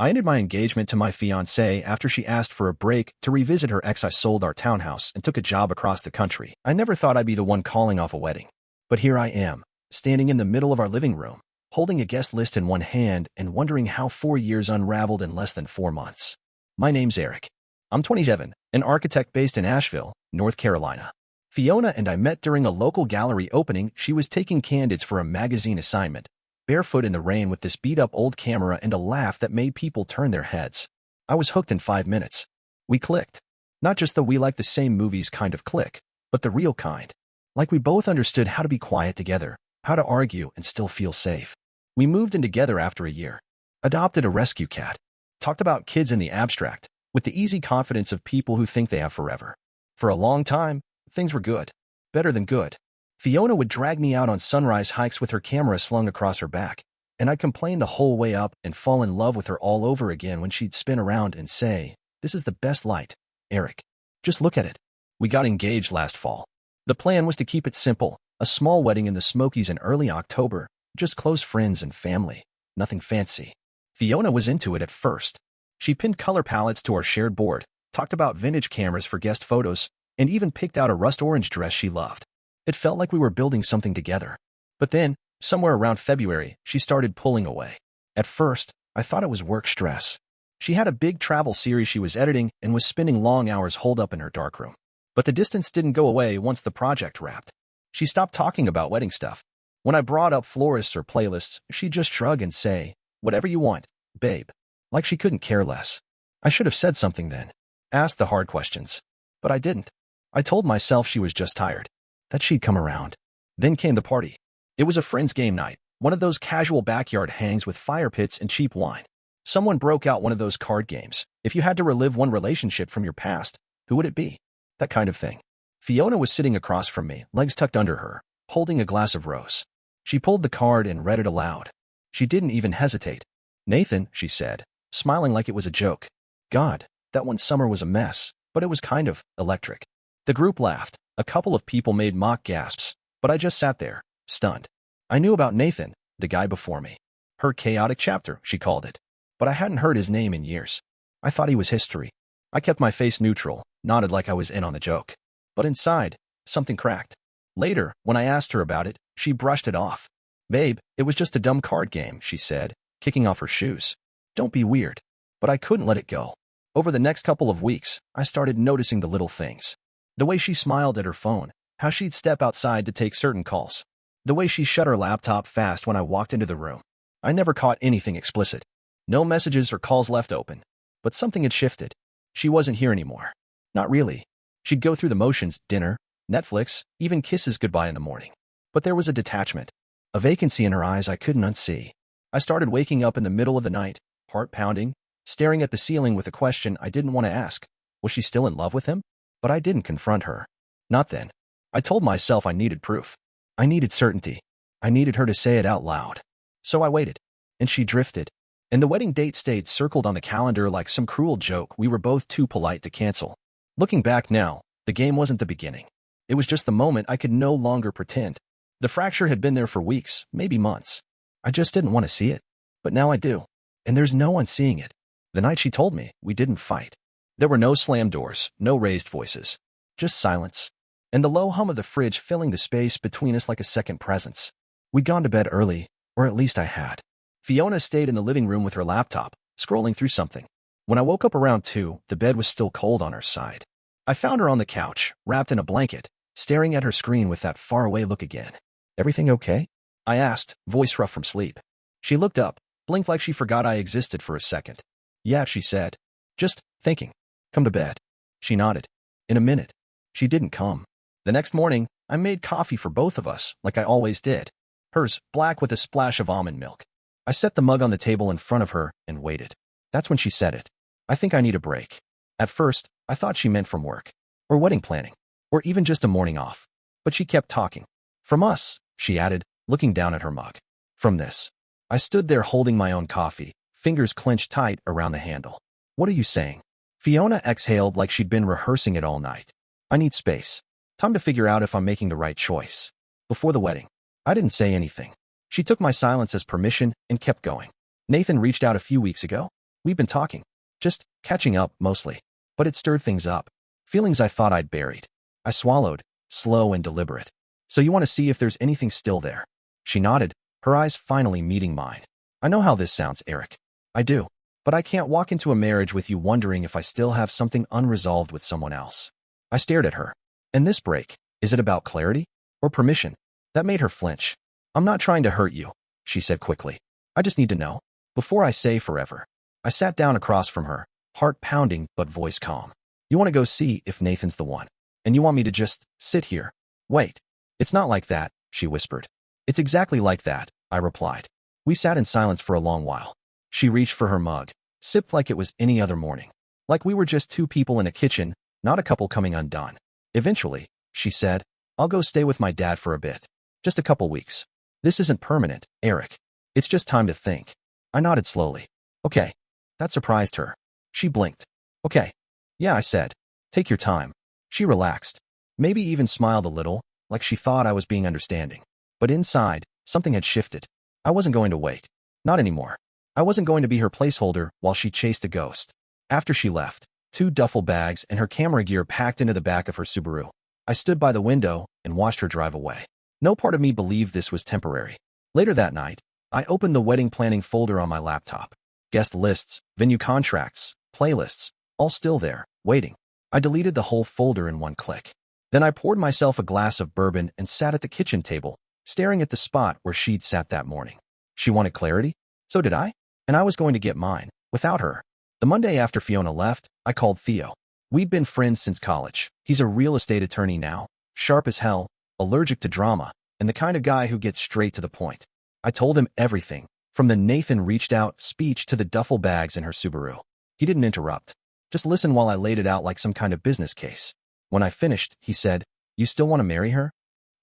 I ended my engagement to my fiancée after she asked for a break to revisit her ex. I sold our townhouse and took a job across the country. I never thought I'd be the one calling off a wedding. But here I am, standing in the middle of our living room, holding a guest list in one hand and wondering how 4 years unraveled in less than 4 months. My name's Eric. I'm 27, an architect based in Asheville, North Carolina. Fiona and I met during a local gallery opening. She was taking candidates for a magazine assignment, barefoot in the rain with this beat-up old camera and a laugh that made people turn their heads. I was hooked in 5 minutes. We clicked. Not just the we like the same movies kind of click, but the real kind. Like we both understood how to be quiet together, how to argue and still feel safe. We moved in together after a year. Adopted a rescue cat. Talked about kids in the abstract, with the easy confidence of people who think they have forever. For a long time, things were good. Better than good. Fiona would drag me out on sunrise hikes with her camera slung across her back, and I'd complain the whole way up and fall in love with her all over again when she'd spin around and say, "This is the best light, Eric. Just look at it." We got engaged last fall. The plan was to keep it simple, a small wedding in the Smokies in early October, just close friends and family, nothing fancy. Fiona was into it at first. She pinned color palettes to our shared board, talked about vintage cameras for guest photos, and even picked out a rust orange dress she loved. It felt like we were building something together. But then, somewhere around February, she started pulling away. At first, I thought it was work stress. She had a big travel series she was editing and was spending long hours holed up in her darkroom. But the distance didn't go away once the project wrapped. She stopped talking about wedding stuff. When I brought up florists or playlists, she'd just shrug and say, "Whatever you want, babe." Like she couldn't care less. I should have said something then. Asked the hard questions. But I didn't. I told myself she was just tired. That she'd come around. Then came the party. It was a friend's game night, one of those casual backyard hangs with fire pits and cheap wine. Someone broke out one of those card games. If you had to relive one relationship from your past, who would it be? That kind of thing. Fiona was sitting across from me, legs tucked under her, holding a glass of rose. She pulled the card and read it aloud. She didn't even hesitate. "Nathan," she said, smiling like it was a joke. "God, that one summer was a mess, but it was kind of electric." The group laughed. A couple of people made mock gasps, but I just sat there, stunned. I knew about Nathan, the guy before me. Her chaotic chapter, she called it. But I hadn't heard his name in years. I thought he was history. I kept my face neutral, nodded like I was in on the joke. But inside, something cracked. Later, when I asked her about it, she brushed it off. "Babe, it was just a dumb card game," she said, kicking off her shoes. "Don't be weird." But I couldn't let it go. Over the next couple of weeks, I started noticing the little things. The way she smiled at her phone, how she'd step outside to take certain calls, the way she shut her laptop fast when I walked into the room. I never caught anything explicit. No messages or calls left open. But something had shifted. She wasn't here anymore. Not really. She'd go through the motions, dinner, Netflix, even kisses goodbye in the morning. But there was a detachment, a vacancy in her eyes I couldn't unsee. I started waking up in the middle of the night, heart pounding, staring at the ceiling with a question I didn't want to ask. Was she still in love with him? But I didn't confront her. Not then. I told myself I needed proof. I needed certainty. I needed her to say it out loud. So I waited. And she drifted. And the wedding date stayed circled on the calendar like some cruel joke we were both too polite to cancel. Looking back now, the game wasn't the beginning. It was just the moment I could no longer pretend. The fracture had been there for weeks, maybe months. I just didn't want to see it. But now I do. And there's no one seeing it. The night she told me, we didn't fight. There were no slammed doors, no raised voices. Just silence. And the low hum of the fridge filling the space between us like a second presence. We'd gone to bed early, or at least I had. Fiona stayed in the living room with her laptop, scrolling through something. When I woke up around 2, the bed was still cold on her side. I found her on the couch, wrapped in a blanket, staring at her screen with that faraway look again. "Everything okay?" I asked, voice rough from sleep. She looked up, blinked like she forgot I existed for a second. "Yeah," she said. "Just thinking. Come to bed." She nodded. In a minute. She didn't come. The next morning, I made coffee for both of us, like I always did. Hers, black with a splash of almond milk. I set the mug on the table in front of her and waited. That's when she said it. "I think I need a break." At first, I thought she meant from work, or wedding planning, or even just a morning off. But she kept talking. "From us," she added, looking down at her mug. "From this." I stood there holding my own coffee, fingers clenched tight around the handle. "What are you saying?" Fiona exhaled like she'd been rehearsing it all night. "I need space. Time to figure out if I'm making the right choice." Before the wedding, I didn't say anything. She took my silence as permission and kept going. "Nathan reached out a few weeks ago. We've been talking. Just catching up, mostly. But it stirred things up. Feelings I thought I'd buried. I swallowed, slow and deliberate. So you want to see if there's anything still there? She nodded, her eyes finally meeting mine. I know how this sounds, Eric. I do. But I can't walk into a marriage with you wondering if I still have something unresolved with someone else. I stared at her. And this break, is it about clarity? Or permission? That made her flinch. I'm not trying to hurt you, she said quickly. I just need to know. Before I say forever. I sat down across from her, heart pounding but voice calm. You want to go see if Nathan's the one. And you want me to just sit here? Wait. It's not like that, she whispered. It's exactly like that, I replied. We sat in silence for a long while. She reached for her mug, sipped like it was any other morning. Like we were just two people in a kitchen, not a couple coming undone. Eventually, she said, I'll go stay with my dad for a bit. Just a couple weeks. This isn't permanent, Eric. It's just time to think. I nodded slowly. Okay. That surprised her. She blinked. Okay. Yeah, I said. Take your time. She relaxed. Maybe even smiled a little, like she thought I was being understanding. But inside, something had shifted. I wasn't going to wait. Not anymore. I wasn't going to be her placeholder while she chased a ghost. After she left, 2 duffel bags and her camera gear packed into the back of her Subaru. I stood by the window and watched her drive away. No part of me believed this was temporary. Later that night, I opened the wedding planning folder on my laptop. Guest lists, venue contracts, playlists, all still there, waiting. I deleted the whole folder in one click. Then I poured myself a glass of bourbon and sat at the kitchen table, staring at the spot where she'd sat that morning. She wanted clarity? So did I. And I was going to get mine, without her. The Monday after Fiona left, I called Theo. We'd been friends since college. He's a real estate attorney now, sharp as hell, allergic to drama, and the kind of guy who gets straight to the point. I told him everything, from the Nathan reached out speech to the duffel bags in her Subaru. He didn't interrupt. Just listen while I laid it out like some kind of business case. When I finished, he said, You still want to marry her?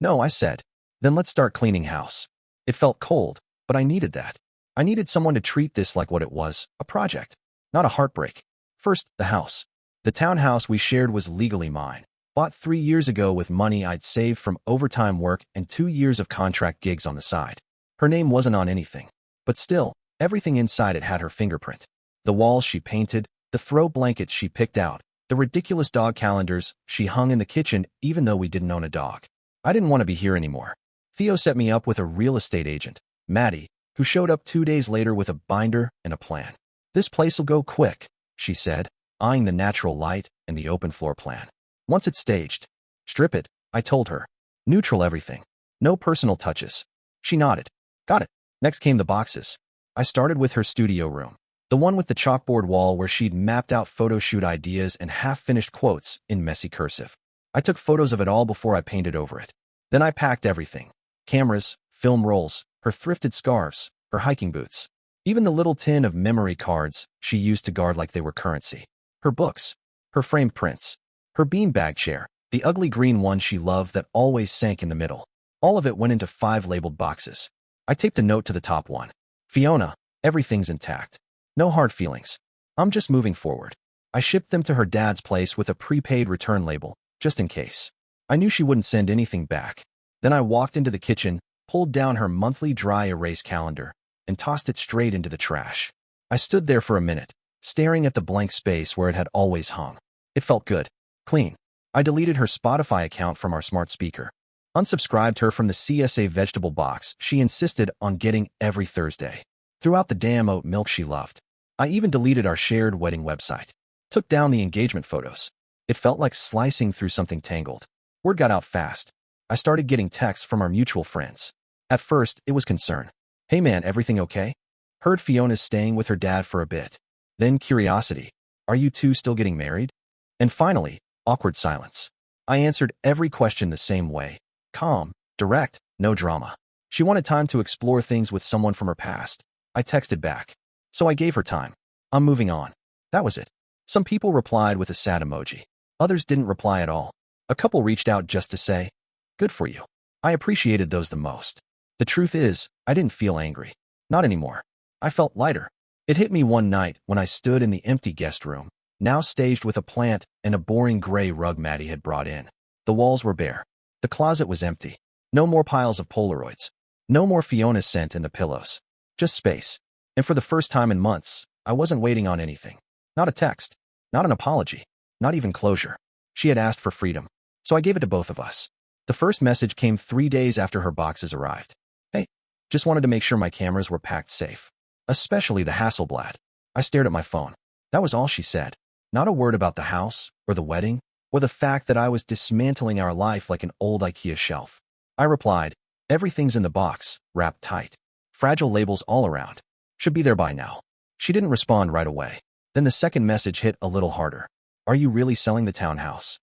No, I said. Then let's start cleaning house. It felt cold, but I needed that. I needed someone to treat this like what it was, a project, not a heartbreak. First, the house. The townhouse we shared was legally mine. Bought 3 years ago with money I'd saved from overtime work and 2 years of contract gigs on the side. Her name wasn't on anything. But still, everything inside it had her fingerprint. The walls she painted, the throw blankets she picked out, the ridiculous dog calendars she hung in the kitchen even though we didn't own a dog. I didn't want to be here anymore. Theo set me up with a real estate agent, Maddie, who showed up 2 days later with a binder and a plan. This place'll go quick, she said, eyeing the natural light and the open floor plan. Once it's staged. Strip it, I told her. Neutral everything. No personal touches. She nodded. Got it. Next came the boxes. I started with her studio room. The one with the chalkboard wall where she'd mapped out photo shoot ideas and half-finished quotes in messy cursive. I took photos of it all before I painted over it. Then I packed everything. Cameras, film rolls, her thrifted scarves, her hiking boots. Even the little tin of memory cards she used to guard like they were currency. Her books. Her framed prints. Her beanbag chair, the ugly green one she loved that always sank in the middle. All of it went into 5 labeled boxes. I taped a note to the top one. Fiona, everything's intact. No hard feelings. I'm just moving forward. I shipped them to her dad's place with a prepaid return label, just in case. I knew she wouldn't send anything back. Then I walked into the kitchen, pulled down her monthly dry erase calendar, and tossed it straight into the trash. I stood there for a minute, staring at the blank space where it had always hung. It felt good. Clean. I deleted her Spotify account from our smart speaker. Unsubscribed her from the CSA vegetable box she insisted on getting every Thursday. Threw out the damn oat milk she loved. I even deleted our shared wedding website. Took down the engagement photos. It felt like slicing through something tangled. Word got out fast. I started getting texts from our mutual friends. At first, it was concern. Hey man, everything okay? Heard Fiona's staying with her dad for a bit. Then curiosity. Are you two still getting married? And finally, awkward silence. I answered every question the same way. Calm, direct, no drama. She wanted time to explore things with someone from her past. I texted back. So I gave her time. I'm moving on. That was it. Some people replied with a sad emoji. Others didn't reply at all. A couple reached out just to say, good for you. I appreciated those the most. The truth is, I didn't feel angry. Not anymore. I felt lighter. It hit me one night when I stood in the empty guest room, now staged with a plant and a boring gray rug Maddie had brought in. The walls were bare. The closet was empty. No more piles of Polaroids. No more Fiona's scent in the pillows. Just space. And for the first time in months, I wasn't waiting on anything. Not a text. Not an apology. Not even closure. She had asked for freedom, so I gave it to both of us. The first message came 3 days after her boxes arrived. Hey, just wanted to make sure my cameras were packed safe. Especially the Hasselblad. I stared at my phone. That was all she said. Not a word about the house, or the wedding, or the fact that I was dismantling our life like an old IKEA shelf. I replied, everything's in the box, wrapped tight. Fragile labels all around. Should be there by now. She didn't respond right away. Then the second message hit a little harder. Are you really selling the townhouse?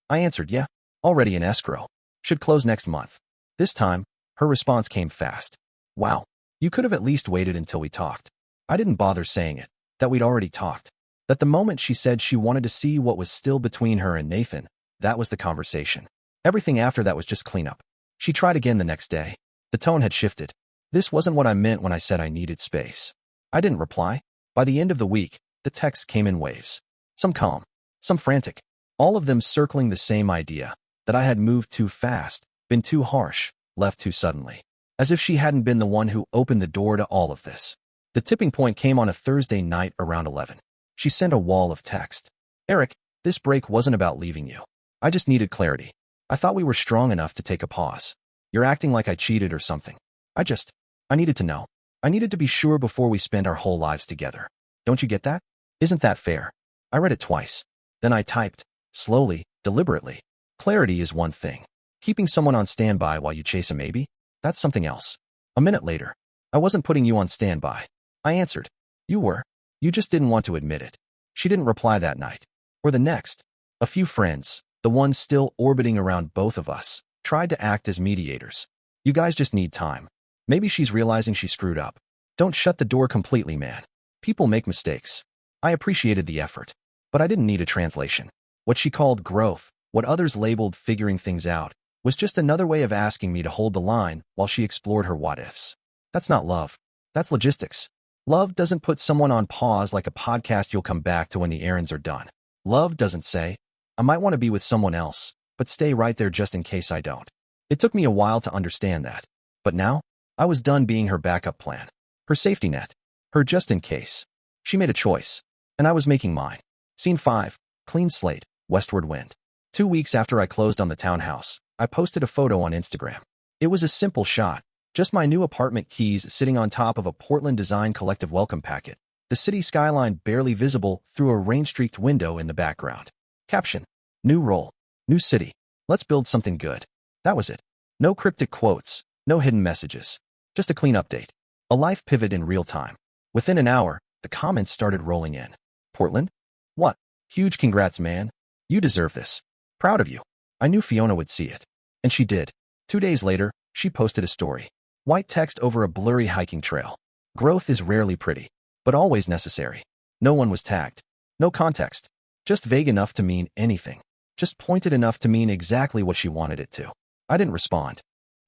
I answered, yeah. Already in escrow. Should close next month. This time, her response came fast. Wow. You could have at least waited until we talked. I didn't bother saying it. That we'd already talked. That the moment she said she wanted to see what was still between her and Nathan, that was the conversation. Everything after that was just cleanup. She tried again the next day. The tone had shifted. This wasn't what I meant when I said I needed space. I didn't reply. By the end of the week, the texts came in waves. Some calm, some frantic. All of them circling the same idea, that I had moved too fast, been too harsh, left too suddenly. As if she hadn't been the one who opened the door to all of this. The tipping point came on a Thursday night around 11. She sent a wall of text. Eric, this break wasn't about leaving you. I just needed clarity. I thought we were strong enough to take a pause. You're acting like I cheated or something. I needed to know. I needed to be sure before we spend our whole lives together. Don't you get that? Isn't that fair? I read it twice. Then I typed, slowly, deliberately. Clarity is one thing. Keeping someone on standby while you chase a maybe? That's something else. A minute later. I wasn't putting you on standby. I answered. You were. You just didn't want to admit it. She didn't reply that night. Or the next. A few friends, the ones still orbiting around both of us, tried to act as mediators. You guys just need time. Maybe she's realizing she screwed up. Don't shut the door completely, man. People make mistakes. I appreciated the effort. But I didn't need a translation. What she called growth, what others labeled figuring things out, was just another way of asking me to hold the line while she explored her what-ifs. That's not love. That's logistics. Love doesn't put someone on pause like a podcast you'll come back to when the errands are done. Love doesn't say, I might want to be with someone else, but stay right there just in case I don't. It took me a while to understand that. But now, I was done being her backup plan. Her safety net. Her just in case. She made a choice. And I was making mine. Scene 5. Clean slate. Westward wind. 2 weeks after I closed on the townhouse, I posted a photo on Instagram. It was a simple shot. Just my new apartment keys sitting on top of a Portland Design Collective welcome packet. The city skyline barely visible through a rain-streaked window in the background. Caption. New role. New city. Let's build something good. That was it. No cryptic quotes. No hidden messages. Just a clean update. A life pivot in real time. Within an hour, the comments started rolling in. Portland? What? Huge congrats, man. You deserve this. Proud of you. I knew Fiona would see it. And she did. 2 days later, she posted a story. White text over a blurry hiking trail. Growth is rarely pretty, but always necessary. No one was tagged. No context. Just vague enough to mean anything. Just pointed enough to mean exactly what she wanted it to. I didn't respond.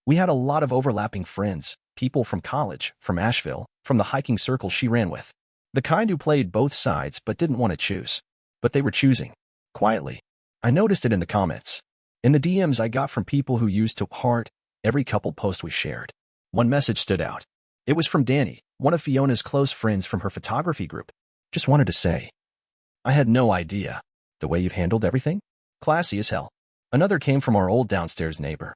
We had a lot of overlapping friends, people from college, from Asheville, from the hiking circle she ran with. The kind who played both sides but didn't want to choose. But they were choosing. Quietly. I noticed it in the comments. In the DMs I got from people who used to heart every couple post we shared. One message stood out. It was from Danny, one of Fiona's close friends from her photography group. Just wanted to say, I had no idea. The way you've handled everything? Classy as hell. Another came from our old downstairs neighbor.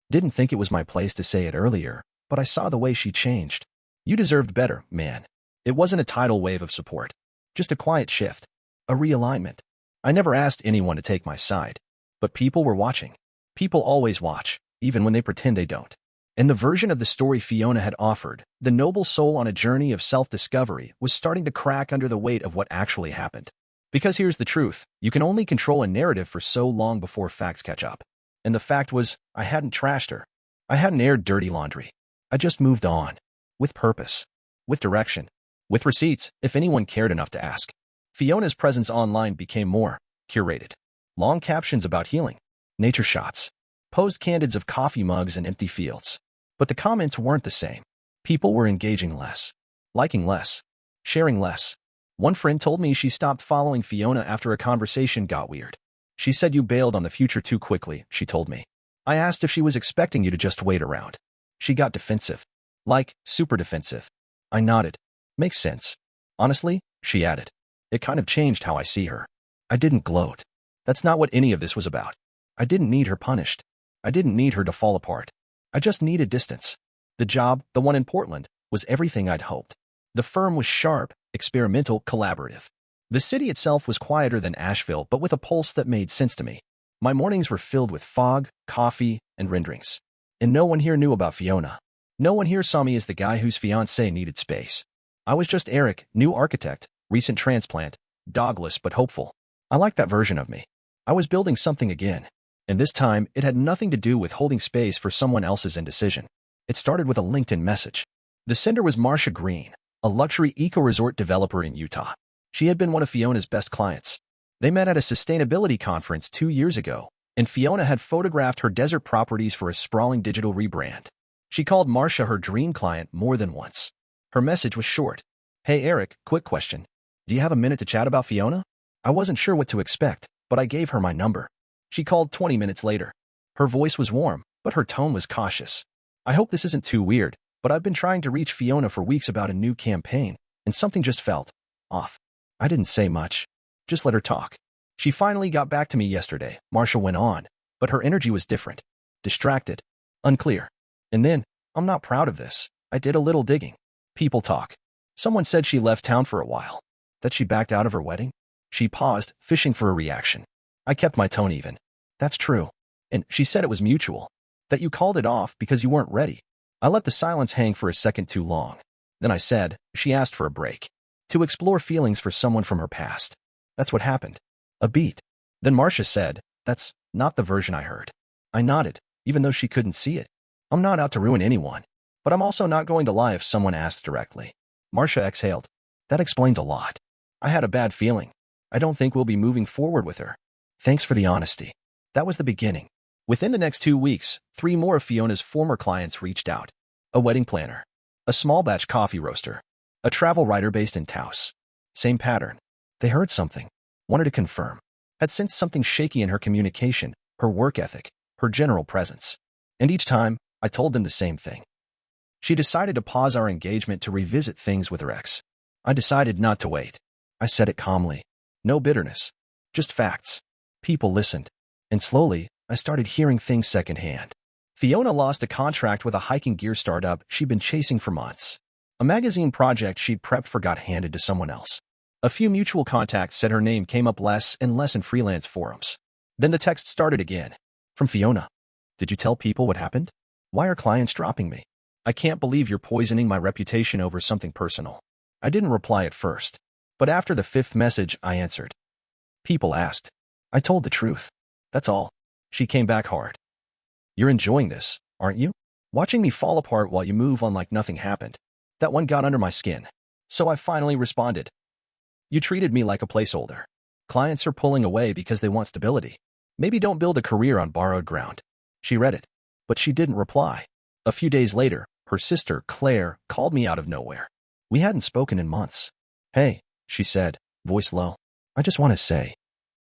Didn't think it was my place to say it earlier, but I saw the way she changed. You deserved better, man. It wasn't a tidal wave of support. Just a quiet shift. A realignment. I never asked anyone to take my side. But people were watching. People always watch, even when they pretend they don't. And the version of the story Fiona had offered, the noble soul on a journey of self-discovery, was starting to crack under the weight of what actually happened. Because here's the truth, you can only control a narrative for so long before facts catch up. And the fact was, I hadn't trashed her. I hadn't aired dirty laundry. I just moved on. With purpose. With direction. With receipts, if anyone cared enough to ask. Fiona's presence online became more curated. Long captions about healing. Nature shots. Posed candids of coffee mugs and empty fields. But the comments weren't the same. People were engaging less. Liking less. Sharing less. One friend told me she stopped following Fiona after a conversation got weird. She said you bailed on the future too quickly, she told me. I asked if she was expecting you to just wait around. She got defensive. Like, super defensive. I nodded. Makes sense. Honestly, she added, it kind of changed how I see her. I didn't gloat. That's not what any of this was about. I didn't need her punished. I didn't need her to fall apart. I just needed distance. The job, the one in Portland, was everything I'd hoped. The firm was sharp, experimental, collaborative. The city itself was quieter than Asheville, but with a pulse that made sense to me. My mornings were filled with fog, coffee, and renderings. And no one here knew about Fiona. No one here saw me as the guy whose fiancée needed space. I was just Eric, new architect, recent transplant, dogless but hopeful. I liked that version of me. I was building something again. And this time, it had nothing to do with holding space for someone else's indecision. It started with a LinkedIn message. The sender was Marcia Green, a luxury eco-resort developer in Utah. She had been one of Fiona's best clients. They met at a sustainability conference 2 years ago, and Fiona had photographed her desert properties for a sprawling digital rebrand. She called Marcia her dream client more than once. Her message was short. Hey Eric, quick question. Do you have a minute to chat about Fiona? I wasn't sure what to expect, but I gave her my number. She called 20 minutes later. Her voice was warm, but her tone was cautious. I hope this isn't too weird, but I've been trying to reach Fiona for weeks about a new campaign, and something just felt off. I didn't say much. Just let her talk. She finally got back to me yesterday, Marcia went on, but her energy was different. Distracted. Unclear. And then, I'm not proud of this. I did a little digging. People talk. Someone said she left town for a while. That she backed out of her wedding? She paused, fishing for a reaction. I kept my tone even. That's true. And she said it was mutual. That you called it off because you weren't ready. I let the silence hang for a second too long. Then I said, she asked for a break. To explore feelings for someone from her past. That's what happened. A beat. Then Marcia said, that's not the version I heard. I nodded, even though she couldn't see it. I'm not out to ruin anyone. But I'm also not going to lie if someone asks directly. Marcia exhaled. That explains a lot. I had a bad feeling. I don't think we'll be moving forward with her. Thanks for the honesty. That was the beginning. Within the next 2 weeks, 3 more of Fiona's former clients reached out. A wedding planner. A small batch coffee roaster. A travel writer based in Taos. Same pattern. They heard something. Wanted to confirm. Had sensed something shaky in her communication, her work ethic, her general presence. And each time, I told them the same thing. She decided to pause our engagement to revisit things with her ex. I decided not to wait. I said it calmly. No bitterness. Just facts. People listened. And slowly, I started hearing things secondhand. Fiona lost a contract with a hiking gear startup she'd been chasing for months. A magazine project she'd prepped for got handed to someone else. A few mutual contacts said her name came up less and less in freelance forums. Then the text started again. From Fiona. Did you tell people what happened? Why are clients dropping me? I can't believe you're poisoning my reputation over something personal. I didn't reply at first. But after the 5th message, I answered. People asked. I told the truth. That's all. She came back hard. You're enjoying this, aren't you? Watching me fall apart while you move on like nothing happened. That one got under my skin. So I finally responded. You treated me like a placeholder. Clients are pulling away because they want stability. Maybe don't build a career on borrowed ground. She read it. But she didn't reply. A few days later, her sister, Claire, called me out of nowhere. We hadn't spoken in months. Hey, she said, voice low. I just want to say.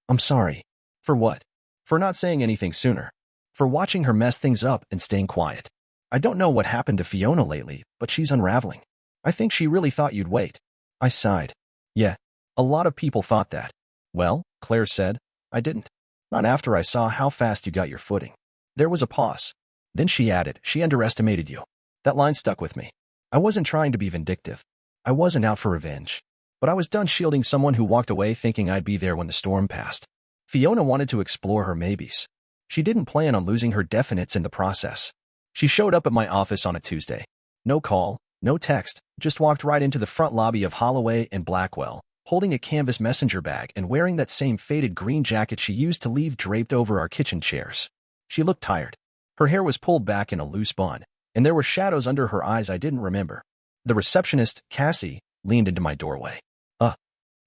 I'm sorry. For what? For not saying anything sooner. For watching her mess things up and staying quiet. I don't know what happened to Fiona lately, but she's unraveling. I think she really thought you'd wait. I sighed. Yeah, a lot of people thought that. Well, Claire said, I didn't. Not after I saw how fast you got your footing. There was a pause. Then she added, she underestimated you. That line stuck with me. I wasn't trying to be vindictive. I wasn't out for revenge. But I was done shielding someone who walked away thinking I'd be there when the storm passed. Fiona wanted to explore her maybes. She didn't plan on losing her definites in the process. She showed up at my office on a Tuesday. No call, no text, just walked right into the front lobby of Holloway and Blackwell, holding a canvas messenger bag and wearing that same faded green jacket she used to leave draped over our kitchen chairs. She looked tired. Her hair was pulled back in a loose bun, and there were shadows under her eyes I didn't remember. The receptionist, Cassie, leaned into my doorway.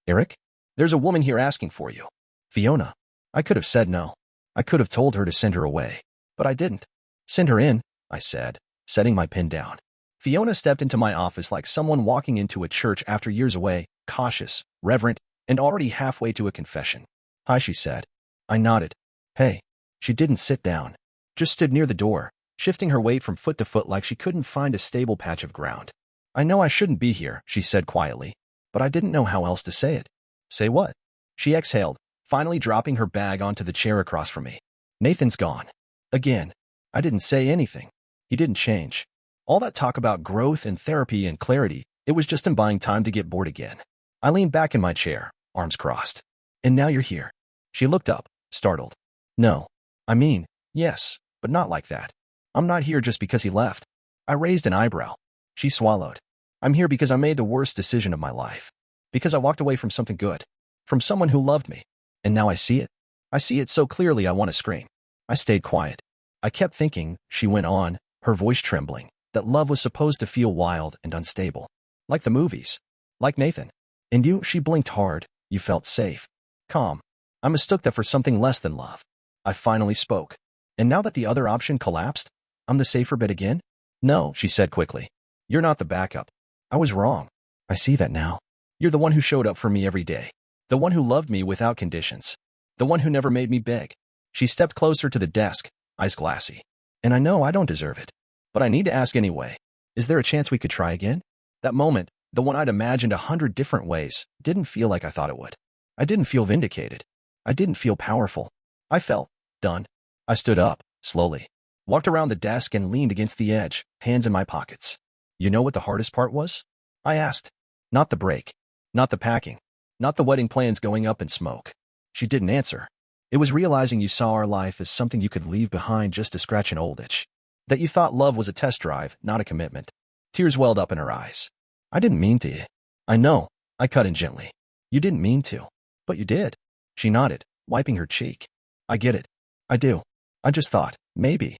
Eric? There's a woman here asking for you. Fiona. I could have said no. I could have told her to send her away. But I didn't. Send her in, I said, setting my pen down. Fiona stepped into my office like someone walking into a church after years away, cautious, reverent, and already halfway to a confession. Hi, she said. I nodded. Hey. She didn't sit down. Just stood near the door, shifting her weight from foot to foot like she couldn't find a stable patch of ground. I know I shouldn't be here, she said quietly. but I didn't know how else to say it. Say what? She exhaled, finally dropping her bag onto the chair across from me. Nathan's gone. Again. I didn't say anything. He didn't change. All that talk about growth and therapy and clarity, it was just him buying time to get bored again. I leaned back in my chair, arms crossed. And now you're here. She looked up, startled. No. I mean, yes, but not like that. I'm not here just because he left. I raised an eyebrow. She swallowed. I'm here because I made the worst decision of my life. Because I walked away from something good. From someone who loved me. And now I see it. I see it so clearly I want to scream. I stayed quiet. I kept thinking, she went on, her voice trembling, that love was supposed to feel wild and unstable. Like the movies. Like Nathan. And you, she blinked hard. You felt safe. Calm. I mistook that for something less than love. I finally spoke. And now that the other option collapsed, I'm the safer bet again? No, she said quickly. You're not the backup. I was wrong. I see that now. You're the one who showed up for me every day. The one who loved me without conditions. The one who never made me beg. She stepped closer to the desk, eyes glassy. And I know I don't deserve it. But I need to ask anyway. Is there a chance we could try again? That moment, the one I'd imagined 100 different ways, didn't feel like I thought it would. I didn't feel vindicated. I didn't feel powerful. I felt done. I stood up, slowly. Walked around the desk and leaned against the edge, hands in my pockets. You know what the hardest part was? I asked. Not the break. Not the packing. Not the wedding plans going up in smoke. She didn't answer. It was realizing you saw our life as something you could leave behind just to scratch an old itch. That you thought love was a test drive, not a commitment. Tears welled up in her eyes. I didn't mean to. I know. I cut in gently. You didn't mean to. But you did. She nodded, wiping her cheek. I get it. I do. I just thought, maybe.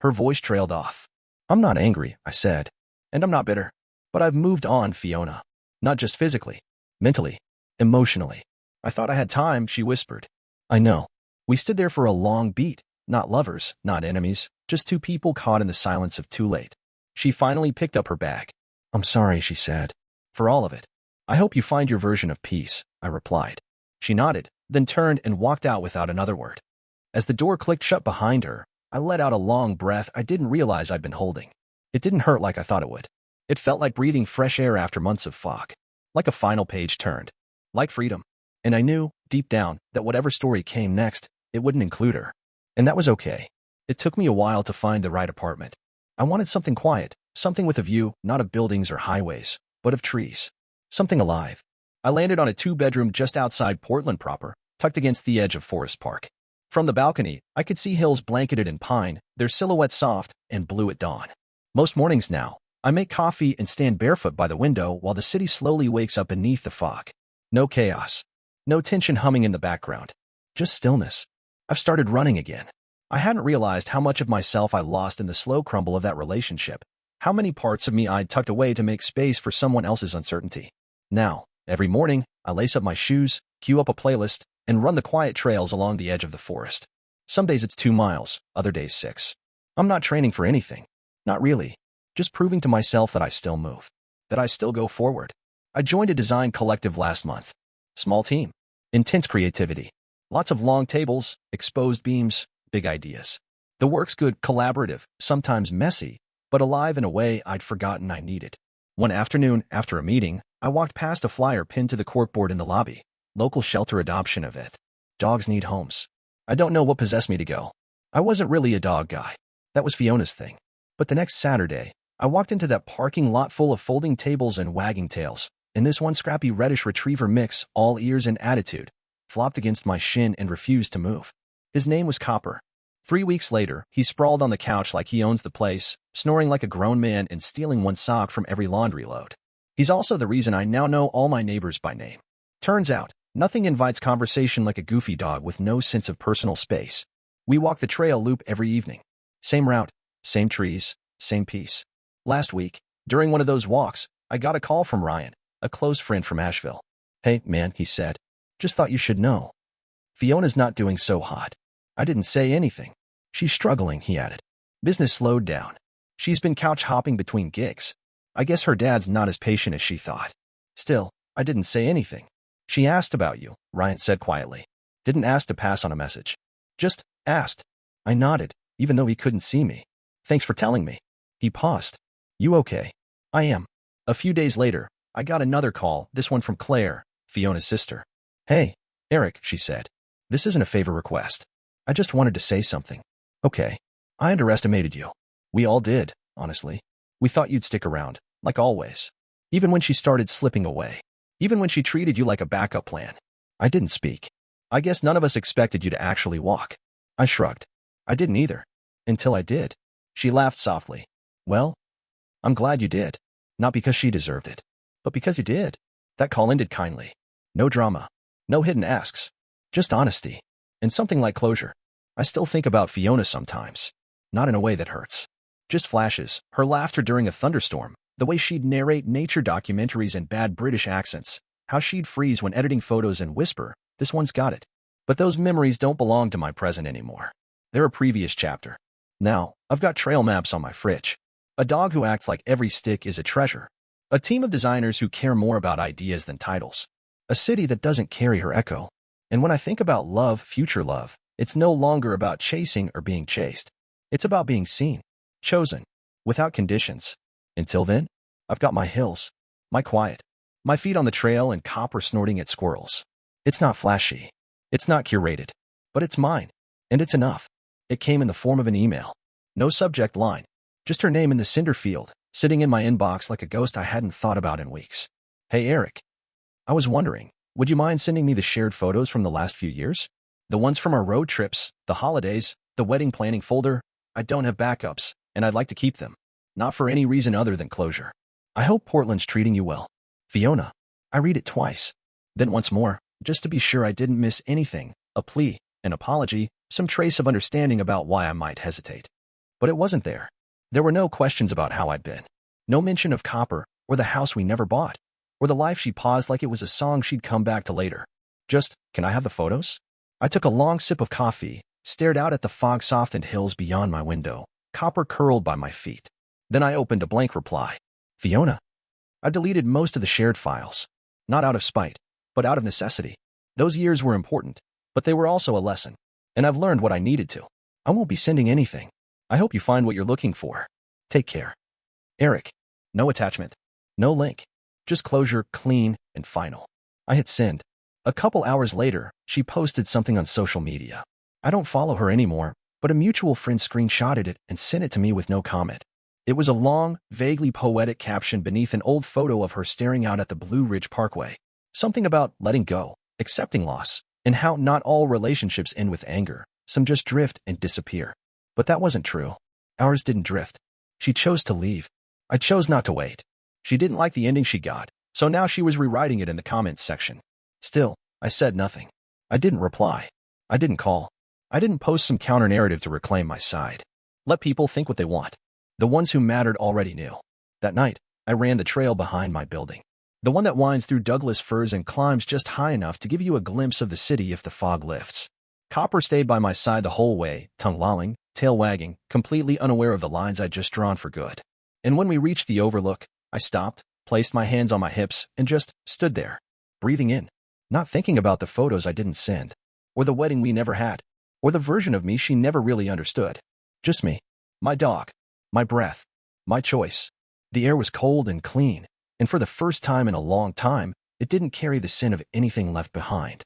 Her voice trailed off. I'm not angry, I said. And I'm not bitter. But I've moved on, Fiona. Not just physically. Mentally. Emotionally. I thought I had time, she whispered. I know. We stood there for a long beat. Not lovers, not enemies. Just two people caught in the silence of too late. She finally picked up her bag. I'm sorry, she said. For all of it. I hope you find your version of peace, I replied. She nodded, then turned and walked out without another word. As the door clicked shut behind her, I let out a long breath I didn't realize I'd been holding. It didn't hurt like I thought it would. It felt like breathing fresh air after months of fog. Like a final page turned. Like freedom. And I knew, deep down, that whatever story came next, it wouldn't include her. And that was okay. It took me a while to find the right apartment. I wanted something quiet, something with a view, not of buildings or highways, but of trees. Something alive. I landed on a 2-bedroom just outside Portland proper, tucked against the edge of Forest Park. From the balcony, I could see hills blanketed in pine, their silhouettes soft and blue at dawn. Most mornings now, I make coffee and stand barefoot by the window while the city slowly wakes up beneath the fog. No chaos. No tension humming in the background. Just stillness. I've started running again. I hadn't realized how much of myself I lost in the slow crumble of that relationship. How many parts of me I'd tucked away to make space for someone else's uncertainty. Now, every morning, I lace up my shoes, cue up a playlist, and run the quiet trails along the edge of the forest. Some days it's 2 miles, other days 6. I'm not training for anything. Not really. Just proving to myself that I still move. That I still go forward. I joined a design collective last month. Small team. Intense creativity. Lots of long tables, exposed beams, big ideas. The work's good, collaborative, sometimes messy, but alive in a way I'd forgotten I needed. One afternoon, after a meeting, I walked past a flyer pinned to the corkboard in the lobby. Local shelter adoption event. Dogs need homes. I don't know what possessed me to go. I wasn't really a dog guy. That was Fiona's thing. But the next Saturday, I walked into that parking lot full of folding tables and wagging tails, and this one scrappy reddish retriever mix, all ears and attitude, flopped against my shin and refused to move. His name was Copper. 3 weeks later, he sprawled on the couch like he owns the place, snoring like a grown man and stealing one sock from every laundry load. He's also the reason I now know all my neighbors by name. Turns out, nothing invites conversation like a goofy dog with no sense of personal space. We walk the trail loop every evening. Same route, same trees, same peace. Last week, during one of those walks, I got a call from Ryan, a close friend from Asheville. Hey, man, he said. Just thought you should know. Fiona's not doing so hot. I didn't say anything. She's struggling, he added. Business slowed down. She's been couch hopping between gigs. I guess her dad's not as patient as she thought. Still, I didn't say anything. She asked about you, Ryan said quietly. Didn't ask to pass on a message. Just asked. I nodded, even though he couldn't see me. Thanks for telling me. He paused. You okay? I am. A few days later, I got another call, this one from Claire, Fiona's sister. Hey, Eric, she said. This isn't a favor request. I just wanted to say something. Okay. I underestimated you. We all did, honestly. We thought you'd stick around, like always. Even when she started slipping away. Even when she treated you like a backup plan. I didn't speak. I guess none of us expected you to actually walk. I shrugged. I didn't either. Until I did. She laughed softly. Well, I'm glad you did. Not because she deserved it, but because you did. That call ended kindly. No drama. No hidden asks. Just honesty. And something like closure. I still think about Fiona sometimes. Not in a way that hurts. Just flashes, her laughter during a thunderstorm, the way she'd narrate nature documentaries in bad British accents, how she'd freeze when editing photos and whisper, this one's got it. But those memories don't belong to my present anymore. They're a previous chapter. Now, I've got trail maps on my fridge. A dog who acts like every stick is a treasure. A team of designers who care more about ideas than titles. A city that doesn't carry her echo. And when I think about love, future love, it's no longer about chasing or being chased. It's about being seen, chosen, without conditions. Until then, I've got my hills, my quiet, my feet on the trail and copper snorting at squirrels. It's not flashy. It's not curated. But it's mine. And it's enough. It came in the form of an email. No subject line. Just her name in the cinder field, sitting in my inbox like a ghost I hadn't thought about in weeks. Hey, Eric. I was wondering, would you mind sending me the shared photos from the last few years? The ones from our road trips, the holidays, the wedding planning folder. I don't have backups, and I'd like to keep them. Not for any reason other than closure. I hope Portland's treating you well. Fiona. I read it twice. Then once more, just to be sure I didn't miss anything, a plea, an apology, some trace of understanding about why I might hesitate. But it wasn't there. There were no questions about how I'd been. No mention of copper, or the house we never bought, or the life she paused like it was a song she'd come back to later. Just, can I have the photos? I took a long sip of coffee, stared out at the fog-softened hills beyond my window, copper curled by my feet. Then I opened a blank reply. Fiona. I deleted most of the shared files. Not out of spite, but out of necessity. Those years were important, but they were also a lesson. And I've learned what I needed to. I won't be sending anything. I hope you find what you're looking for. Take care. Eric. No attachment. No link. Just closure, clean, and final. I hit send. A couple hours later, she posted something on social media. I don't follow her anymore, but a mutual friend screenshotted it and sent it to me with no comment. It was a long, vaguely poetic caption beneath an old photo of her staring out at the Blue Ridge Parkway. Something about letting go, accepting loss, and how not all relationships end with anger. Some just drift and disappear. But that wasn't true. Ours didn't drift. She chose to leave. I chose not to wait. She didn't like the ending she got, so now she was rewriting it in the comments section. Still, I said nothing. I didn't reply. I didn't call. I didn't post some counter-narrative to reclaim my side. Let people think what they want. The ones who mattered already knew. That night, I ran the trail behind my building. The one that winds through Douglas firs and climbs just high enough to give you a glimpse of the city if the fog lifts. Copper stayed by my side the whole way, tongue lolling, tail wagging, completely unaware of the lines I'd just drawn for good. And when we reached the overlook, I stopped, placed my hands on my hips, and just stood there, breathing in, not thinking about the photos I didn't send, or the wedding we never had, or the version of me she never really understood. Just me, my dog, my breath, my choice. The air was cold and clean, and for the first time in a long time, it didn't carry the scent of anything left behind.